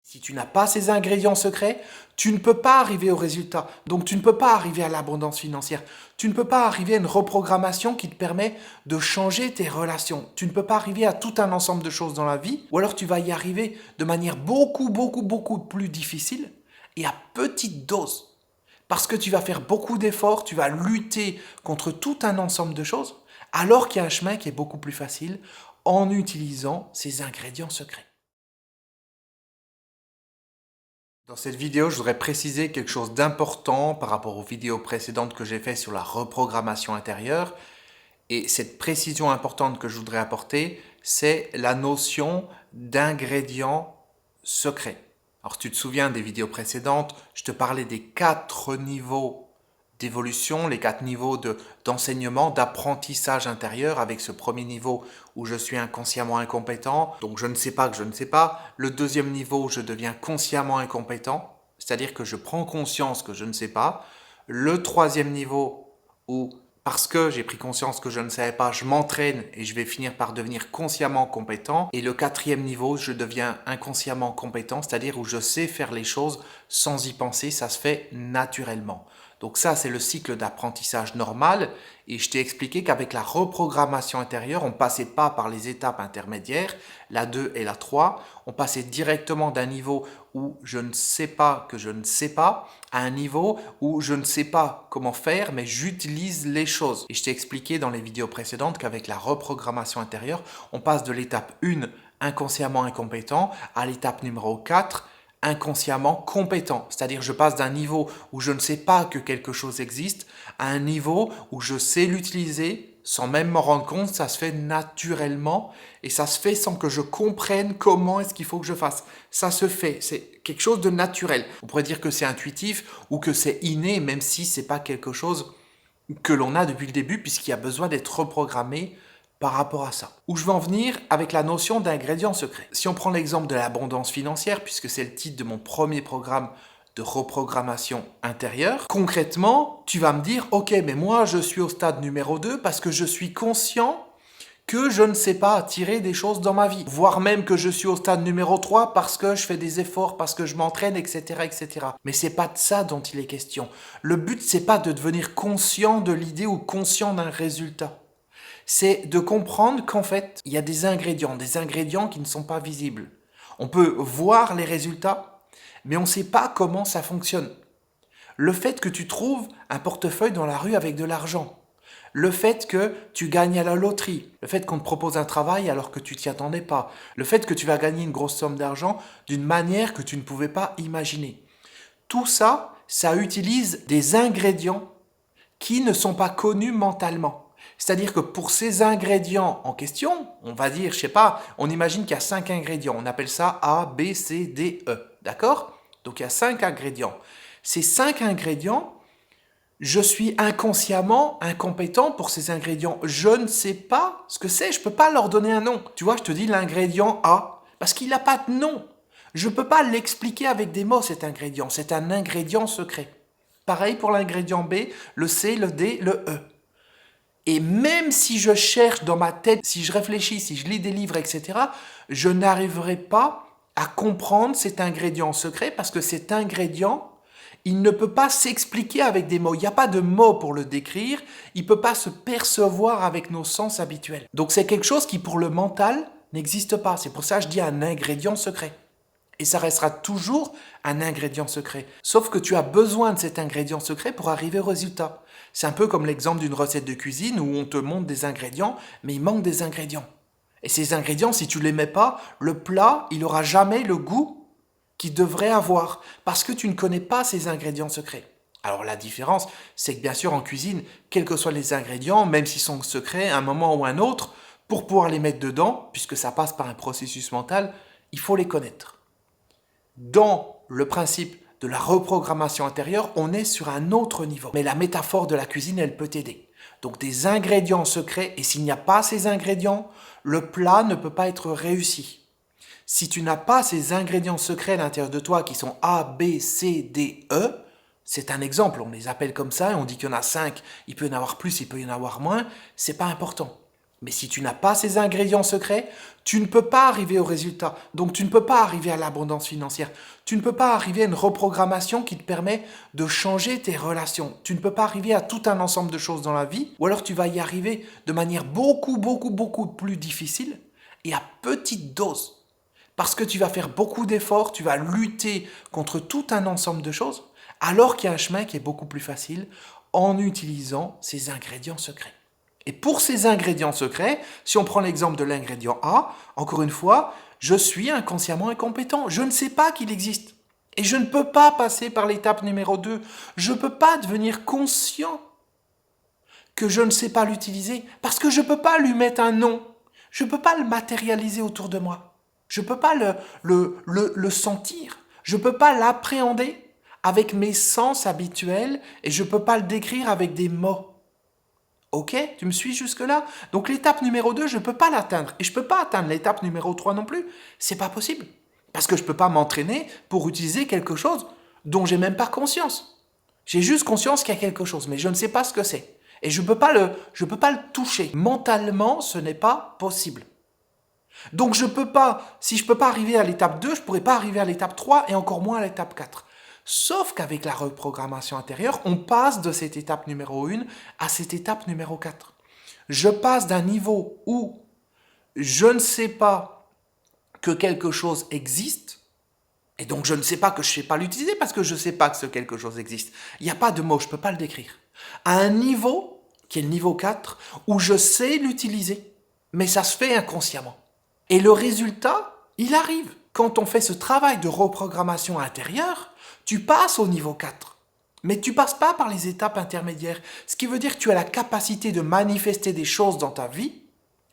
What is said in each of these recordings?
Si tu n'as pas ces ingrédients secrets, tu ne peux pas arriver au résultat. Donc tu ne peux pas arriver à l'abondance financière. Tu ne peux pas arriver à une reprogrammation qui te permet de changer tes relations. Tu ne peux pas arriver à tout un ensemble de choses dans la vie. Ou alors tu vas y arriver de manière beaucoup plus difficile et à petite dose. Parce que tu vas faire beaucoup d'efforts, tu vas lutter contre tout un ensemble de choses, alors qu'il y a un chemin qui est beaucoup plus facile en utilisant ces ingrédients secrets. Dans cette vidéo, je voudrais préciser quelque chose d'important par rapport aux vidéos précédentes que j'ai faites sur la reprogrammation intérieure. Et cette précision importante que je voudrais apporter, c'est la notion d'ingrédient secret. Alors, tu te souviens des vidéos précédentes, je te parlais des 4 niveaux d'évolution, les 4 niveaux d'enseignement, d'apprentissage intérieur, avec ce premier niveau où je suis inconsciemment incompétent, donc je ne sais pas que je ne sais pas. Le deuxième niveau où je deviens consciemment incompétent, c'est-à-dire que je prends conscience que je ne sais pas. Le troisième niveau où, parce que j'ai pris conscience que je ne savais pas, je m'entraîne et je vais finir par devenir consciemment compétent. Et le quatrième niveau, je deviens inconsciemment compétent, c'est-à-dire où je sais faire les choses sans y penser, ça se fait naturellement. Donc ça, c'est le cycle d'apprentissage normal. Et je t'ai expliqué qu'avec la reprogrammation intérieure, on ne passait pas par les étapes intermédiaires, la 2 et la 3. On passait directement d'un niveau où je ne sais pas que je ne sais pas, à un niveau où je ne sais pas comment faire, mais j'utilise les choses. Et je t'ai expliqué dans les vidéos précédentes qu'avec la reprogrammation intérieure, on passe de l'étape 1, inconsciemment incompétent, à l'étape numéro 4, inconsciemment compétent. C'est-à-dire je passe d'un niveau où je ne sais pas que quelque chose existe à un niveau où je sais l'utiliser sans même m'en rendre compte. Ça se fait naturellement et ça se fait sans que je comprenne comment est-ce qu'il faut que je fasse. Ça se fait, c'est quelque chose de naturel. On pourrait dire que c'est intuitif ou que c'est inné, même si c'est pas quelque chose que l'on a depuis le début puisqu'il y a besoin d'être reprogrammé par rapport à ça. Où je veux en venir avec la notion d'ingrédient secret. Si on prend l'exemple de l'abondance financière, puisque c'est le titre de mon premier programme de reprogrammation intérieure, concrètement, tu vas me dire, ok, mais moi je suis au stade numéro 2 parce que je suis conscient que je ne sais pas attirer des choses dans ma vie. Voire même que je suis au stade numéro 3 parce que je fais des efforts, parce que je m'entraîne, etc., etc. Mais c'est pas de ça dont il est question. Le but, c'est pas de devenir conscient de l'idée ou conscient d'un résultat. C'est de comprendre qu'en fait, il y a des ingrédients qui ne sont pas visibles. On peut voir les résultats, mais on ne sait pas comment ça fonctionne. Le fait que tu trouves un portefeuille dans la rue avec de l'argent, le fait que tu gagnes à la loterie, le fait qu'on te propose un travail alors que tu t'y attendais pas, le fait que tu vas gagner une grosse somme d'argent d'une manière que tu ne pouvais pas imaginer. Tout ça, ça utilise des ingrédients qui ne sont pas connus mentalement. C'est-à-dire que pour ces ingrédients en question, on va dire, je sais pas, on imagine qu'il y a 5 ingrédients. On appelle ça A, B, C, D, E. D'accord? Donc il y a 5 ingrédients. Ces 5 ingrédients, je suis inconsciemment incompétent pour ces ingrédients. Je ne sais pas ce que c'est, je ne peux pas leur donner un nom. Tu vois, je te dis l'ingrédient A, parce qu'il n'a pas de nom. Je ne peux pas l'expliquer avec des mots, cet ingrédient. C'est un ingrédient secret. Pareil pour l'ingrédient B, le C, le D, le E. Et même si je cherche dans ma tête, si je réfléchis, si je lis des livres, etc., je n'arriverai pas à comprendre cet ingrédient secret parce que cet ingrédient, il ne peut pas s'expliquer avec des mots. Il n'y a pas de mots pour le décrire. Il ne peut pas se percevoir avec nos sens habituels. Donc c'est quelque chose qui, pour le mental, n'existe pas. C'est pour ça que je dis un ingrédient secret. Et ça restera toujours un ingrédient secret. Sauf que tu as besoin de cet ingrédient secret pour arriver au résultat. C'est un peu comme l'exemple d'une recette de cuisine où on te montre des ingrédients, mais il manque des ingrédients. Et ces ingrédients, si tu ne les mets pas, le plat, il n'aura jamais le goût qu'il devrait avoir, parce que tu ne connais pas ces ingrédients secrets. Alors la différence, c'est que bien sûr en cuisine, quels que soient les ingrédients, même s'ils sont secrets, à un moment ou un autre, pour pouvoir les mettre dedans, puisque ça passe par un processus mental, il faut les connaître. Dans le principe de la reprogrammation intérieure, on est sur un autre niveau. Mais la métaphore de la cuisine, elle peut t'aider. Donc des ingrédients secrets, et s'il n'y a pas ces ingrédients, le plat ne peut pas être réussi. Si tu n'as pas ces ingrédients secrets à l'intérieur de toi qui sont A, B, C, D, E, c'est un exemple, on les appelle comme ça et on dit qu'il y en a 5, il peut y en avoir plus, il peut y en avoir moins, c'est pas important. Mais si tu n'as pas ces ingrédients secrets, tu ne peux pas arriver au résultat. Donc tu ne peux pas arriver à l'abondance financière. Tu ne peux pas arriver à une reprogrammation qui te permet de changer tes relations. Tu ne peux pas arriver à tout un ensemble de choses dans la vie. Ou alors tu vas y arriver de manière beaucoup plus difficile et à petite dose. Parce que tu vas faire beaucoup d'efforts, tu vas lutter contre tout un ensemble de choses, alors qu'il y a un chemin qui est beaucoup plus facile en utilisant ces ingrédients secrets. Et pour ces ingrédients secrets, si on prend l'exemple de l'ingrédient A, encore une fois, je suis inconsciemment incompétent. Je ne sais pas qu'il existe. Et je ne peux pas passer par l'étape numéro 2. Je ne peux pas devenir conscient que je ne sais pas l'utiliser parce que je ne peux pas lui mettre un nom. Je ne peux pas le matérialiser autour de moi. Je ne peux pas le sentir. Je ne peux pas l'appréhender avec mes sens habituels et je ne peux pas le décrire avec des mots. Ok, tu me suis jusque-là? Donc l'étape numéro 2, je ne peux pas l'atteindre. Et je ne peux pas atteindre l'étape numéro 3 non plus. C'est pas possible. Parce que je ne peux pas m'entraîner pour utiliser quelque chose dont j'ai même pas conscience. J'ai juste conscience qu'il y a quelque chose, mais je ne sais pas ce que c'est. Et je ne peux pas le toucher. Mentalement, ce n'est pas possible. Donc si je ne peux pas arriver à l'étape 2, je ne pourrais pas arriver à l'étape 3 et encore moins à l'étape 4. Sauf qu'avec la reprogrammation intérieure, on passe de cette étape numéro 1 à cette étape numéro 4. Je passe d'un niveau où je ne sais pas que quelque chose existe, et donc je ne sais pas que je ne sais pas l'utiliser parce que je ne sais pas que ce quelque chose existe. Il n'y a pas de mot, je ne peux pas le décrire. À un niveau, qui est le niveau 4, où je sais l'utiliser, mais ça se fait inconsciemment. Et le résultat, il arrive. Quand on fait ce travail de reprogrammation intérieure, tu passes au niveau 4. Mais tu passes pas par les étapes intermédiaires. Ce qui veut dire que tu as la capacité de manifester des choses dans ta vie.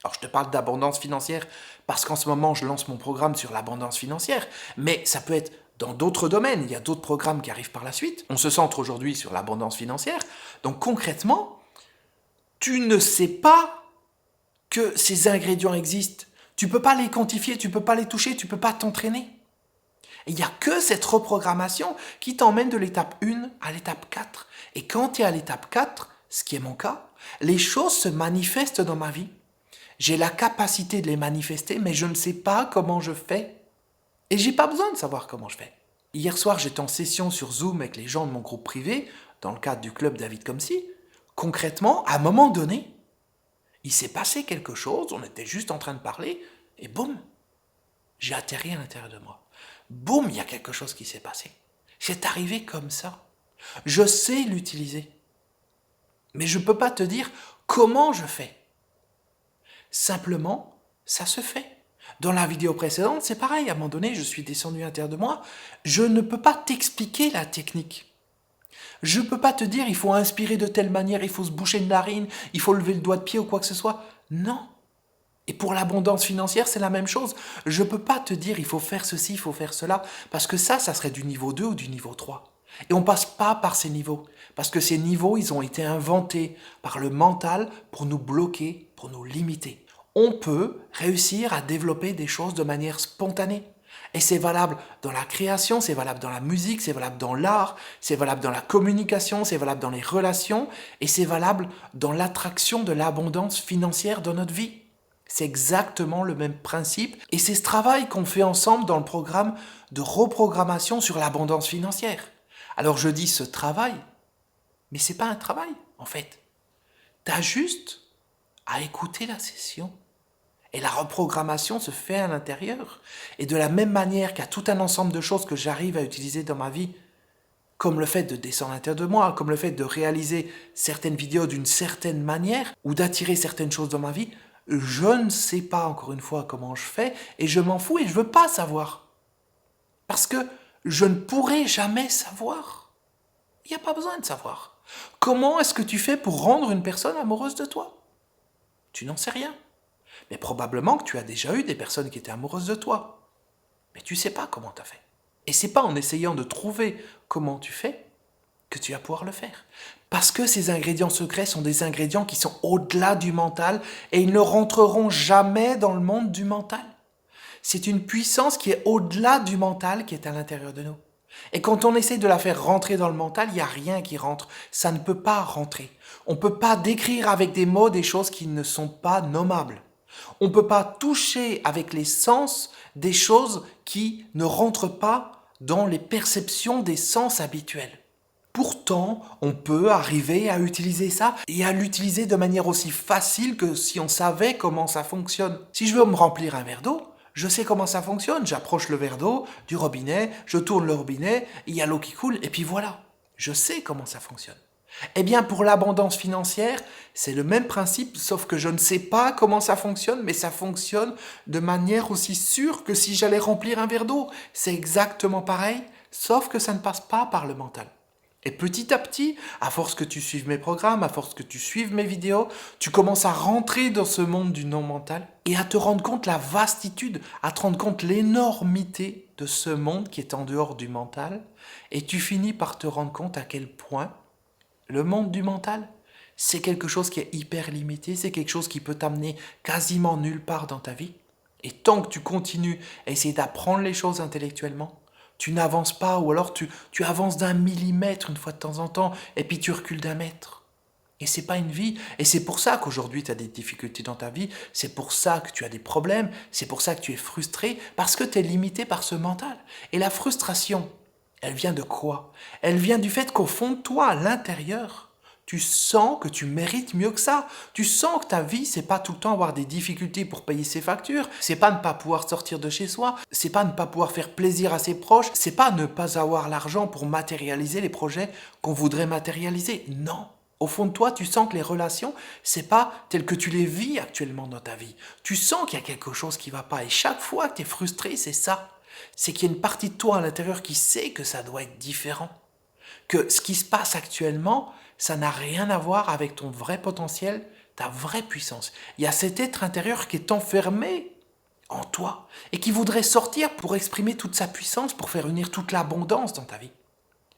Alors je te parle d'abondance financière parce qu'en ce moment je lance mon programme sur l'abondance financière. Mais ça peut être dans d'autres domaines. Il y a d'autres programmes qui arrivent par la suite. On se centre aujourd'hui sur l'abondance financière. Donc concrètement, tu ne sais pas que ces ingrédients existent. Tu ne peux pas les quantifier, tu ne peux pas les toucher, tu ne peux pas t'entraîner. Il n'y a que cette reprogrammation qui t'emmène de l'étape 1 à l'étape 4. Et quand tu es à l'étape 4, ce qui est mon cas, les choses se manifestent dans ma vie. J'ai la capacité de les manifester, mais je ne sais pas comment je fais. Et j'ai pas besoin de savoir comment je fais. Hier soir, j'étais en session sur Zoom avec les gens de mon groupe privé, dans le cadre du club David Comsi. Concrètement, à un moment donné, il s'est passé quelque chose, on était juste en train de parler, et boum, j'ai atterri à l'intérieur de moi. Boum, il y a quelque chose qui s'est passé. C'est arrivé comme ça. Je sais l'utiliser. Mais je ne peux pas te dire comment je fais. Simplement, ça se fait. Dans la vidéo précédente, c'est pareil. À un moment donné, je suis descendu à l'intérieur de moi. Je ne peux pas t'expliquer la technique. Je ne peux pas te dire il faut inspirer de telle manière, il faut se boucher une narine, il faut lever le doigt de pied ou quoi que ce soit. Non. Et pour l'abondance financière, c'est la même chose. Je ne peux pas te dire il faut faire ceci, il faut faire cela, parce que ça serait du niveau 2 ou du niveau 3. Et on ne passe pas par ces niveaux, parce que ces niveaux, ils ont été inventés par le mental pour nous bloquer, pour nous limiter. On peut réussir à développer des choses de manière spontanée. Et c'est valable dans la création, c'est valable dans la musique, c'est valable dans l'art, c'est valable dans la communication, c'est valable dans les relations, et c'est valable dans l'attraction de l'abondance financière dans notre vie. C'est exactement le même principe et c'est ce travail qu'on fait ensemble dans le programme de reprogrammation sur l'abondance financière. Alors je dis ce travail, mais ce n'est pas un travail en fait. Tu as juste à écouter la session et la reprogrammation se fait à l'intérieur. Et de la même manière qu'il y a tout un ensemble de choses que j'arrive à utiliser dans ma vie, comme le fait de descendre à l'intérieur de moi, comme le fait de réaliser certaines vidéos d'une certaine manière ou d'attirer certaines choses dans ma vie, je ne sais pas encore une fois comment je fais et je m'en fous et je ne veux pas savoir. Parce que je ne pourrai jamais savoir. Il n'y a pas besoin de savoir. Comment est-ce que tu fais pour rendre une personne amoureuse de toi? Tu n'en sais rien. Mais probablement que tu as déjà eu des personnes qui étaient amoureuses de toi. Mais tu ne sais pas comment tu as fait. Et ce n'est pas en essayant de trouver comment tu fais que tu vas pouvoir le faire. Parce que ces ingrédients secrets sont des ingrédients qui sont au-delà du mental et ils ne rentreront jamais dans le monde du mental. C'est une puissance qui est au-delà du mental qui est à l'intérieur de nous. Et quand on essaie de la faire rentrer dans le mental, il n'y a rien qui rentre. Ça ne peut pas rentrer. On ne peut pas décrire avec des mots des choses qui ne sont pas nommables. On ne peut pas toucher avec les sens des choses qui ne rentrent pas dans les perceptions des sens habituels. Pourtant, on peut arriver à utiliser ça et à l'utiliser de manière aussi facile que si on savait comment ça fonctionne. Si je veux me remplir un verre d'eau, je sais comment ça fonctionne. J'approche le verre d'eau du robinet, je tourne le robinet, il y a l'eau qui coule et puis voilà. Je sais comment ça fonctionne. Eh bien, pour l'abondance financière, c'est le même principe, sauf que je ne sais pas comment ça fonctionne, mais ça fonctionne de manière aussi sûre que si j'allais remplir un verre d'eau. C'est exactement pareil, sauf que ça ne passe pas par le mental. Et petit à petit, à force que tu suives mes programmes, à force que tu suives mes vidéos, tu commences à rentrer dans ce monde du non-mental et à te rendre compte la vastitude, à te rendre compte l'énormité de ce monde qui est en dehors du mental. Et tu finis par te rendre compte à quel point le monde du mental, c'est quelque chose qui est hyper limité, c'est quelque chose qui peut t'amener quasiment nulle part dans ta vie. Et tant que tu continues à essayer d'apprendre les choses intellectuellement, tu n'avances pas, ou alors tu avances d'1 millimètre une fois de temps en temps, et puis tu recules d'1 mètre. Et c'est pas une vie. Et c'est pour ça qu'aujourd'hui tu as des difficultés dans ta vie, c'est pour ça que tu as des problèmes, c'est pour ça que tu es frustré, parce que tu es limité par ce mental. Et la frustration, elle vient de quoi? Elle vient du fait qu'au fond de toi, à l'intérieur, tu sens que tu mérites mieux que ça. Tu sens que ta vie, c'est pas tout le temps avoir des difficultés pour payer ses factures, c'est pas ne pas pouvoir sortir de chez soi, c'est pas ne pas pouvoir faire plaisir à ses proches, c'est pas ne pas avoir l'argent pour matérialiser les projets qu'on voudrait matérialiser. Non. Au fond de toi, tu sens que les relations, c'est pas tel que tu les vis actuellement dans ta vie. Tu sens qu'il y a quelque chose qui va pas. Et chaque fois que tu es frustré, c'est ça. C'est qu'il y a une partie de toi à l'intérieur qui sait que ça doit être différent. Que ce qui se passe actuellement, ça n'a rien à voir avec ton vrai potentiel, ta vraie puissance. Il y a cet être intérieur qui est enfermé en toi et qui voudrait sortir pour exprimer toute sa puissance, pour faire unir toute l'abondance dans ta vie.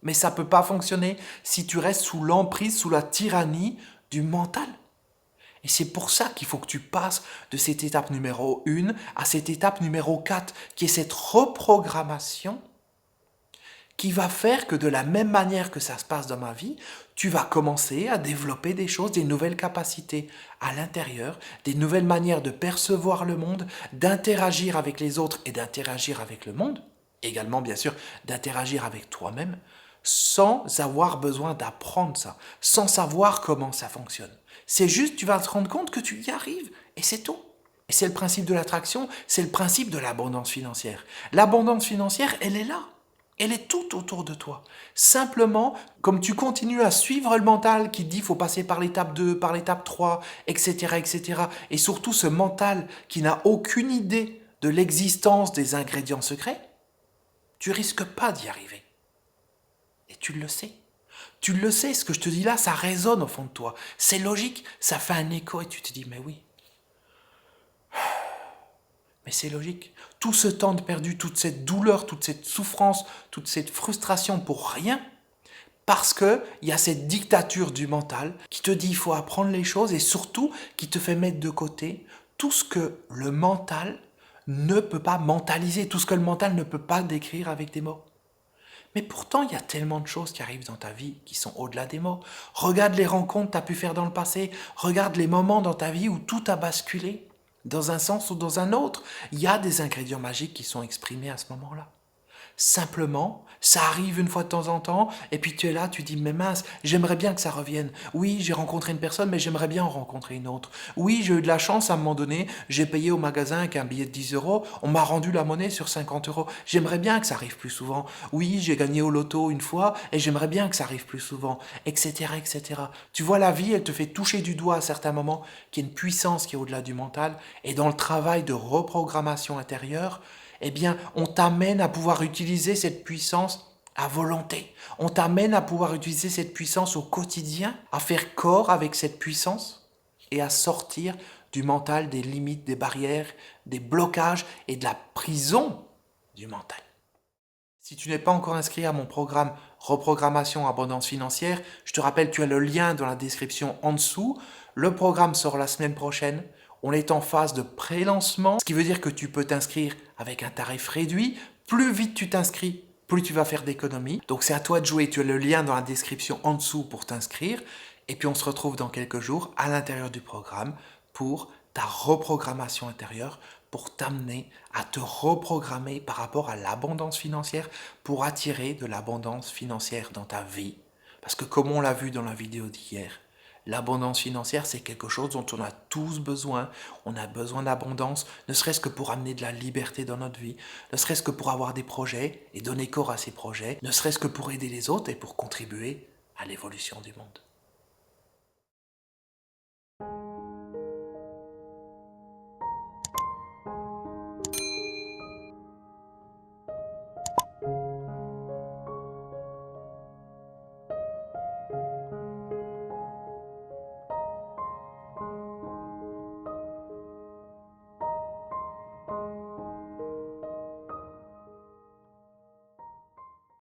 Mais ça ne peut pas fonctionner si tu restes sous l'emprise, sous la tyrannie du mental. Et c'est pour ça qu'il faut que tu passes de cette étape numéro 1 à cette étape numéro 4, qui est cette reprogrammation qui va faire que de la même manière que ça se passe dans ma vie, tu vas commencer à développer des choses, des nouvelles capacités à l'intérieur, des nouvelles manières de percevoir le monde, d'interagir avec les autres et d'interagir avec le monde, également bien sûr d'interagir avec toi-même, sans avoir besoin d'apprendre ça, sans savoir comment ça fonctionne. C'est juste, tu vas te rendre compte que tu y arrives, et c'est tout. Et c'est le principe de l'attraction, c'est le principe de l'abondance financière. L'abondance financière, elle est là. Elle est tout autour de toi. Simplement, comme tu continues à suivre le mental qui dit qu'il faut passer par l'étape 2, par l'étape 3, etc., etc., et surtout ce mental qui n'a aucune idée de l'existence des ingrédients secrets, tu risques pas d'y arriver. Et tu le sais. Tu le sais, ce que je te dis là, ça résonne au fond de toi. C'est logique, ça fait un écho et tu te dis, mais oui. Mais c'est logique. Tout ce temps de perdu, toute cette douleur, toute cette souffrance, toute cette frustration pour rien, parce qu'il y a cette dictature du mental qui te dit qu'il faut apprendre les choses et surtout qui te fait mettre de côté tout ce que le mental ne peut pas mentaliser, tout ce que le mental ne peut pas décrire avec des mots. Mais pourtant, il y a tellement de choses qui arrivent dans ta vie qui sont au-delà des mots. Regarde les rencontres que tu as pu faire dans le passé, regarde les moments dans ta vie où tout a basculé, dans un sens ou dans un autre. Il y a des ingrédients magiques qui sont exprimés à ce moment-là. Simplement, ça arrive une fois de temps en temps, et puis tu es là, tu dis, mais mince, j'aimerais bien que ça revienne. Oui, j'ai rencontré une personne, mais j'aimerais bien en rencontrer une autre. Oui, j'ai eu de la chance à un moment donné, j'ai payé au magasin avec un billet de 10 euros, on m'a rendu la monnaie sur 50 euros. J'aimerais bien que ça arrive plus souvent. Oui, j'ai gagné au loto une fois, et j'aimerais bien que ça arrive plus souvent, etc., etc. Tu vois, la vie, elle te fait toucher du doigt à certains moments qu'il y a une puissance qui est au-delà du mental, et dans le travail de reprogrammation intérieure, eh bien, on t'amène à pouvoir utiliser cette puissance à volonté. On t'amène à pouvoir utiliser cette puissance au quotidien, à faire corps avec cette puissance et à sortir du mental, des limites, des barrières, des blocages et de la prison du mental. Si tu n'es pas encore inscrit à mon programme Reprogrammation Abondance Financière, je te rappelle, tu as le lien dans la description en dessous. Le programme sort la semaine prochaine. On est en phase de pré-lancement, ce qui veut dire que tu peux t'inscrire avec un tarif réduit. Plus vite tu t'inscris, plus tu vas faire d'économies. Donc c'est à toi de jouer, tu as le lien dans la description en dessous pour t'inscrire. Et puis on se retrouve dans quelques jours à l'intérieur du programme pour ta reprogrammation intérieure, pour t'amener à te reprogrammer par rapport à l'abondance financière, pour attirer de l'abondance financière dans ta vie. Parce que comme on l'a vu dans la vidéo d'hier, l'abondance financière, c'est quelque chose dont on a tous besoin. On a besoin d'abondance, ne serait-ce que pour amener de la liberté dans notre vie, ne serait-ce que pour avoir des projets et donner corps à ces projets, ne serait-ce que pour aider les autres et pour contribuer à l'évolution du monde.